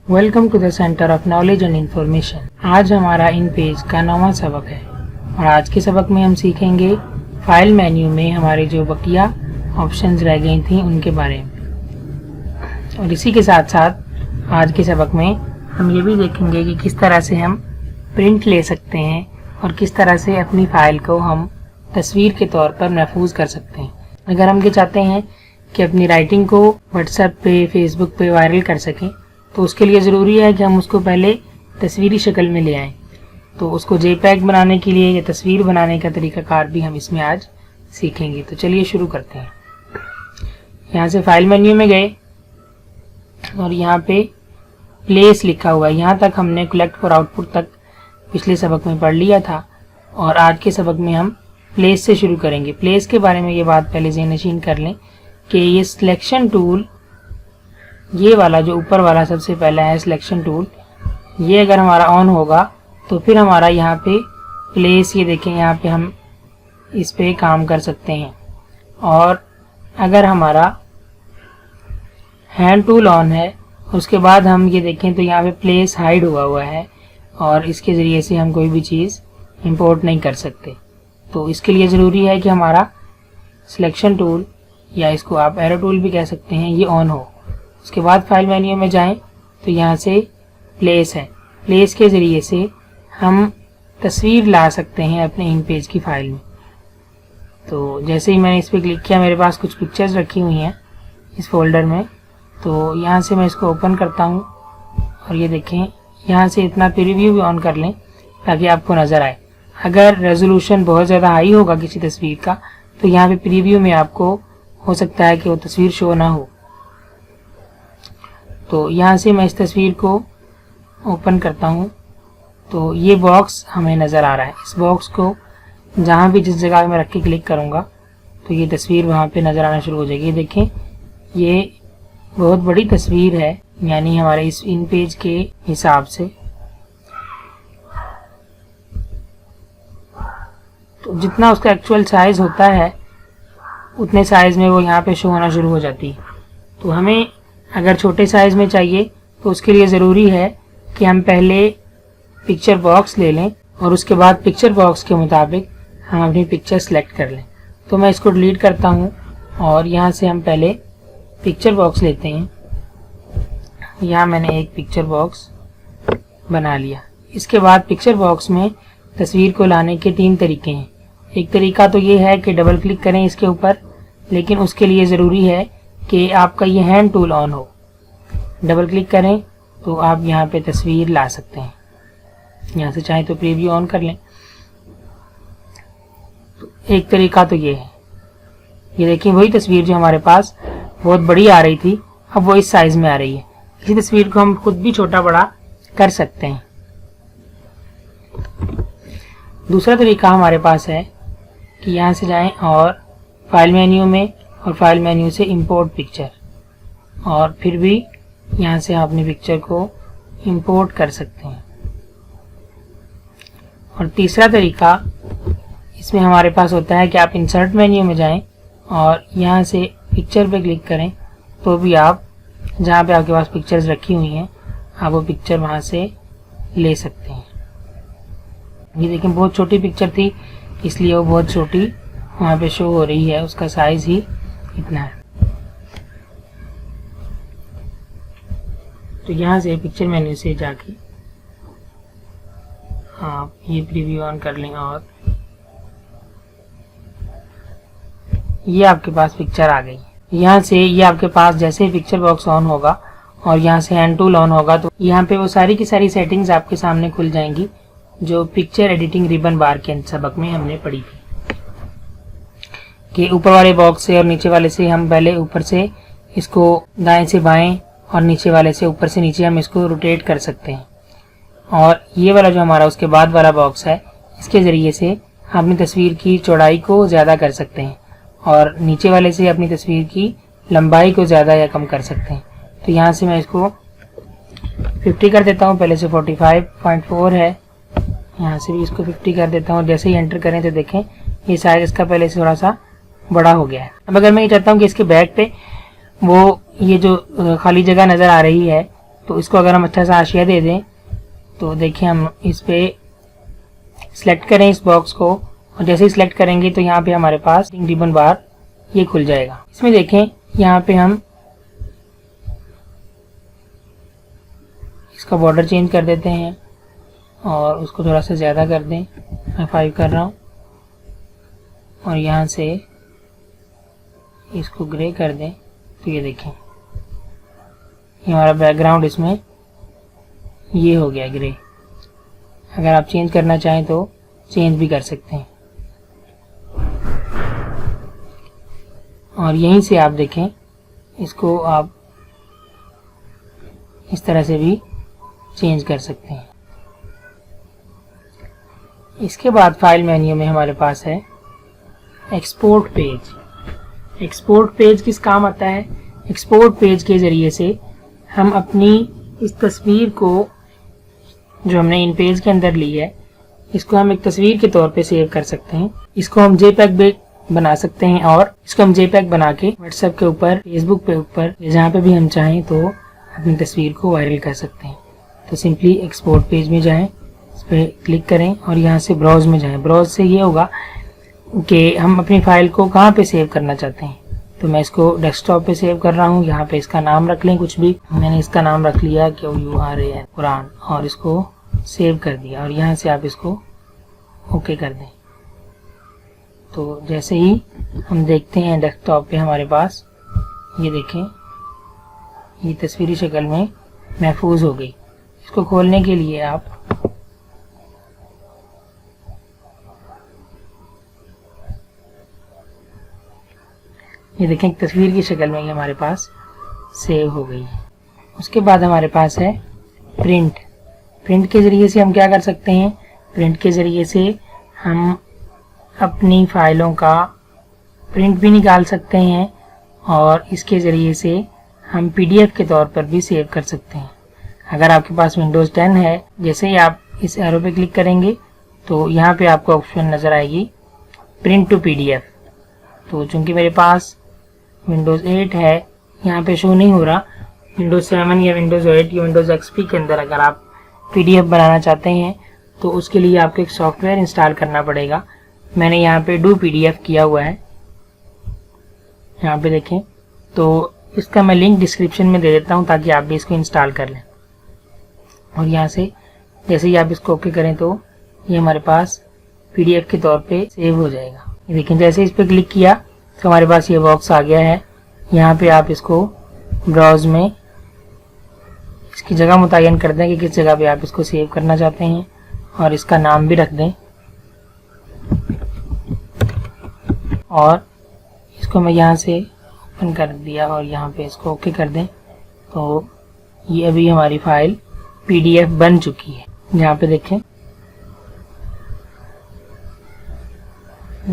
Welcome to the centre of knowledge and information. आज हमारा इन page का 9वां सबक है और आज के सबक में हम सीखेंगे फाइल मेन्यू में हमारे जो बकिया ऑप्शंस रह गई थी उनके बारे में। और इसी के साथ साथ आज के सबक में हम ये भी देखेंगे कि किस तरह से हम प्रिंट ले सकते हैं और किस तरह से अपनी फाइल को हम तस्वीर के तौर पर महफूज कर सकते हैं। अगर हम ये चाहते हैं कि अपनी राइटिंग को व्हाट्सएप पे, फेसबुक पे वायरल कर सकें तो उसके लिए ज़रूरी है कि हम उसको पहले तस्वीरी शक्ल में ले आएं। तो उसको जेपैग बनाने के लिए या तस्वीर बनाने का तरीकाकार भी हम इसमें आज सीखेंगे। तो चलिए शुरू करते हैं। यहाँ से फाइल मेन्यू में गए और यहाँ पे प्लेस लिखा हुआ है। यहाँ तक हमने कलेक्ट फॉर आउटपुट तक पिछले सबक में पढ़ लिया था और आज के सबक में हम प्लेस से शुरू करेंगे। प्लेस के बारे में ये बात पहले ज़हन-नशीन कर लें कि ये सिलेक्शन टूल, ये वाला जो ऊपर वाला सबसे पहला है सिलेक्शन टूल, ये अगर हमारा ऑन होगा तो फिर हमारा यहाँ पे प्लेस, ये देखें यहाँ पे हम इस पे काम कर सकते हैं। और अगर हमारा हैंड टूल ऑन है उसके बाद हम ये देखें तो यहाँ पे प्लेस हाइड हुआ है और इसके ज़रिए से हम कोई भी चीज़ इंपोर्ट नहीं कर सकते। तो इसके लिए ज़रूरी है कि हमारा सिलेक्शन टूल या इसको आप एरो टूल भी कह सकते हैं, ये ऑन हो। उसके बाद फाइल मेन्यू में जाएं तो यहाँ से प्लेस है। प्लेस के ज़रिए से हम तस्वीर ला सकते हैं अपने इन पेज की फाइल में। तो जैसे ही मैंने इस पर क्लिक किया मेरे पास कुछ पिक्चर्स रखी हुई हैं इस फोल्डर में। तो यहाँ से मैं इसको ओपन करता हूँ और ये देखें यहाँ से इतना प्रीव्यू भी ऑन कर लें ताकि आपको नज़र आए। अगर रेजोल्यूशन बहुत ज़्यादा हाई होगा किसी तस्वीर का तो यहाँ पे प्रीव्यू में आपको हो सकता है कि वो तस्वीर शो ना हो। तो यहाँ से मैं इस तस्वीर को ओपन करता हूँ तो ये बॉक्स हमें नज़र आ रहा है। इस बॉक्स को जहाँ भी जिस जगह में रख के क्लिक करूँगा तो ये तस्वीर वहाँ पे नज़र आना शुरू हो जाएगी। देखें ये बहुत बड़ी तस्वीर है, यानी हमारे इस इन पेज के हिसाब से। तो जितना उसका एक्चुअल साइज़ होता है उतने साइज़ में वो यहाँ पे शो होना शुरू हो जाती है। तो हमें अगर छोटे साइज़ में चाहिए तो उसके लिए ज़रूरी है कि हम पहले पिक्चर बॉक्स ले लें और उसके बाद पिक्चर बॉक्स के मुताबिक हम अपनी पिक्चर सेलेक्ट कर लें। तो मैं इसको डिलीट करता हूँ और यहाँ से हम पहले पिक्चर बॉक्स लेते हैं। यहाँ मैंने एक पिक्चर बॉक्स बना लिया। इसके बाद पिक्चर बॉक्स में तस्वीर को लाने के 3 तरीके हैं। एक तरीका तो ये है कि डबल क्लिक करें इसके ऊपर, लेकिन उसके लिए ज़रूरी है कि आपका ये हैंड टूल ऑन हो। डबल क्लिक करें तो आप यहाँ पे तस्वीर ला सकते हैं। यहाँ से चाहें तो प्रीव्यू ऑन कर लें। तो एक तरीका तो ये है। ये देखिए वही तस्वीर जो हमारे पास बहुत बड़ी आ रही थी अब वो इस साइज़ में आ रही है। इसी तस्वीर को हम खुद भी छोटा बड़ा कर सकते हैं। दूसरा तरीका हमारे पास है कि यहाँ से जाएं और फाइल मेन्यू में और फाइल मेन्यू से इंपोर्ट पिक्चर, और फिर भी यहाँ से आप अपनी पिक्चर को इंपोर्ट कर सकते हैं। और तीसरा तरीका इसमें हमारे पास होता है कि आप इंसर्ट मेन्यू में जाएं और यहाँ से पिक्चर पे क्लिक करें तो भी आप जहाँ पे आपके पास पिक्चर्स रखी हुई हैं आप वो पिक्चर वहाँ से ले सकते हैं। ये देखें बहुत छोटी पिक्चर थी इसलिए वो बहुत छोटी वहाँ पे शो हो रही है, उसका साइज़ ही इतना है। तो यहाँ से पिक्चर मेन्यू से जाके आप ये प्रीव्यू ऑन कर लें और ये आपके पास पिक्चर आ गई। यहाँ से ये आपके पास जैसे ही पिक्चर बॉक्स ऑन होगा और यहाँ से हैंड टूल ऑन होगा तो यहाँ पे वो सारी की सारी सेटिंग्स आपके सामने खुल जाएंगी जो पिक्चर एडिटिंग रिबन बार के सबक में हमने पढ़ी थी कि ऊपर वाले बॉक्स से और नीचे वाले से हम पहले ऊपर से इसको दाएं से बाएं और नीचे वाले से ऊपर से नीचे हम इसको रोटेट कर सकते हैं। और ये वाला जो हमारा उसके बाद वाला बॉक्स है इसके ज़रिए से हम अपनी तस्वीर की चौड़ाई को ज़्यादा कर सकते हैं और नीचे वाले से अपनी तस्वीर की लंबाई को ज़्यादा या कम कर सकते हैं। तो यहाँ से मैं इसको 50 कर देता हूँ, पहले से 45.4 है, यहाँ से भी इसको 50 कर देता हूँ। जैसे ही एंटर करें तो देखें ये साइज इसका पहले से थोड़ा सा बड़ा हो गया है। अब अगर मैं ये चाहता हूँ कि इसके बैक पे वो ये जो खाली जगह नज़र आ रही है तो इसको अगर हम अच्छा सा हाशिया दे दें तो देखिए हम इस पे सिलेक्ट करें इस बॉक्स को, और जैसे ही सिलेक्ट करेंगे तो यहाँ पे हमारे पास रिबन बार ये खुल जाएगा। इसमें देखें यहाँ पे हम इसका बॉर्डर चेंज कर देते हैं और उसको थोड़ा सा ज़्यादा कर दें, मैं 5 कर रहा हूँ, और यहाँ से इसको ग्रे कर दें। तो ये देखें ये हमारा बैकग्राउंड इसमें ये हो गया ग्रे। अगर आप चेंज करना चाहें तो चेंज भी कर सकते हैं। और यहीं से आप देखें इसको आप इस तरह से भी चेंज कर सकते हैं। इसके बाद फाइल मेन्यू में हमारे पास है एक्सपोर्ट पेज। एक्सपोर्ट पेज किस काम आता है? एक्सपोर्ट पेज के ज़रिए से हम अपनी इस तस्वीर को जो हमने इन पेज के अंदर ली है इसको हम एक तस्वीर के तौर पे सेव कर सकते हैं। इसको हम JPEG भी बना सकते हैं और इसको हम JPEG बना के व्हाट्सएप के ऊपर, फेसबुक पे ऊपर, जहाँ पे भी हम चाहें तो अपनी तस्वीर को वायरल कर सकते हैं। तो सिंपली एक्सपोर्ट पेज में जाएं, इस पर क्लिक करें और यहाँ से ब्राउज में जाएं। ब्राउज से ये होगा कि हम अपनी फाइल को कहाँ पे सेव करना चाहते हैं। तो मैं इसको डेस्कटॉप पे सेव कर रहा हूँ। यहाँ पे इसका नाम रख लें कुछ भी, मैंने इसका नाम रख लिया QURAN कुरान, और इसको सेव कर दिया और यहाँ से आप इसको ओके कर दें। तो जैसे ही हम देखते हैं डेस्कटॉप पे हमारे पास ये देखें ये तस्वीरी शक्ल में महफूज हो गई। इसको खोलने के लिए आप ये देखें तस्वीर की शक्ल में ये हमारे पास सेव हो गई है। उसके बाद हमारे पास है प्रिंट। प्रिंट के ज़रिए से हम क्या कर सकते हैं? प्रिंट के ज़रिए से हम अपनी फाइलों का प्रिंट भी निकाल सकते हैं और इसके ज़रिए से हम PDF के तौर पर भी सेव कर सकते हैं। अगर आपके पास विंडोज़ 10 है, जैसे ही आप इस एरो पे क्लिक करेंगे तो यहाँ पे आपको ऑप्शन नज़र आएगी प्रिंट टू PDF। तो चूँकि मेरे पास विंडोज़ 8 है, यहाँ पे शो नहीं हो रहा। विंडोज़ 7 या विंडोज़ 8 या विंडोज़ XP के अंदर अगर आप PDF बनाना चाहते हैं तो उसके लिए आपको एक सॉफ्टवेयर इंस्टॉल करना पड़ेगा। मैंने यहाँ पे डू PDF किया हुआ है, यहाँ पे देखें। तो इसका मैं लिंक डिस्क्रिप्शन में दे देता हूँ ताकि आप भी इसको इंस्टॉल कर लें। और यहाँ से जैसे ही आप इसको ओके करें तो ये हमारे पास PDF के तौर पे सेव हो जाएगा। ये देखें जैसे इस पर क्लिक किया तो हमारे पास ये बॉक्स आ गया है। यहाँ पे आप इसको ब्राउज में इसकी जगह मुतय्यन कर दें कि किस जगह पे आप इसको सेव करना चाहते हैं और इसका नाम भी रख दें। और इसको मैं यहाँ से ओपन कर दिया और यहाँ पे इसको ओके कर दें तो ये अभी हमारी फाइल PDF बन चुकी है। यहाँ पे देखें,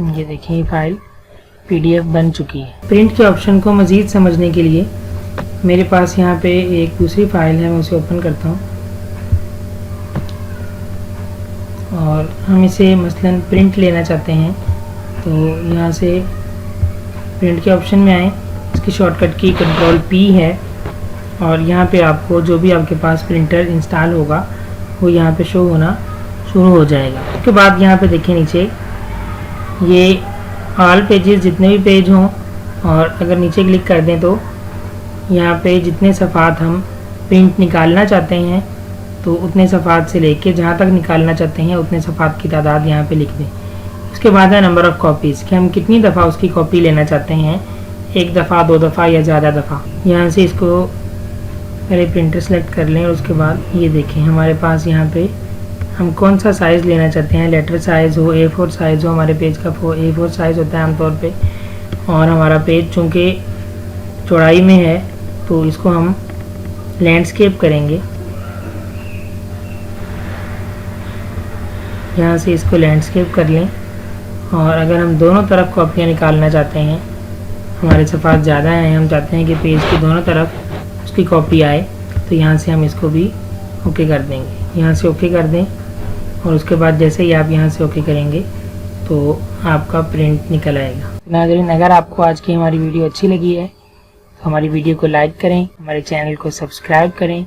ये देखें ये फाइल PDF बन चुकी है। प्रिंट के ऑप्शन को मज़ीद समझने के लिए मेरे पास यहाँ पे एक दूसरी फाइल है, मैं उसे ओपन करता हूँ और हम इसे मसलन प्रिंट लेना चाहते हैं। तो यहाँ से प्रिंट के ऑप्शन में आए, इसकी शॉर्टकट की Ctrl+P है और यहाँ पे आपको जो भी आपके पास प्रिंटर इंस्टॉल होगा वो यहाँ पे शो होना शुरू हो जाएगा। उसके बाद यहाँ पे देखिए नीचे ये ऑल पेजेस, जितने भी पेज हों, और अगर नीचे क्लिक कर दें तो यहाँ पे जितने सफ़ात हम प्रिंट निकालना चाहते हैं तो उतने सफ़ात से लेके जहाँ तक निकालना चाहते हैं उतने सफ़ात की तादाद यहाँ पे लिख दें। उसके बाद है नंबर ऑफ़ कॉपीज़ कि हम कितनी दफ़ा उसकी कॉपी लेना चाहते हैं, 1 दफ़ा, 2 दफ़ा या ज़्यादा दफ़ा। यहाँ से इसको पहले प्रिंटर सेलेक्ट कर लें और उसके बाद ये देखें हमारे पास यहाँ पे हम कौन सा साइज़ लेना चाहते हैं। लेटर साइज़ हो, A4 साइज़ हो, हमारे पेज का A4 साइज़ होता है आमतौर पे, और हमारा पेज चूँकि चौड़ाई में है तो इसको हम लैंडस्केप करेंगे। यहाँ से इसको लैंडस्केप कर लें और अगर हम दोनों तरफ कॉपियाँ निकालना चाहते हैं, हमारे सफ़ात ज़्यादा हैं, हम चाहते हैं कि पेज की दोनों तरफ उसकी कॉपी आए, तो यहाँ से हम इसको भी ओके कर देंगे। यहाँ से ओके कर दें और उसके बाद जैसे ही आप यहाँ से ओके करेंगे तो आपका प्रिंट निकल आएगा। नाज़रीन, अगर आपको आज की हमारी वीडियो अच्छी लगी है तो हमारी वीडियो को लाइक करें, हमारे चैनल को सब्सक्राइब करें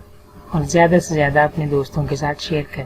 और ज़्यादा से ज़्यादा अपने दोस्तों के साथ शेयर करें।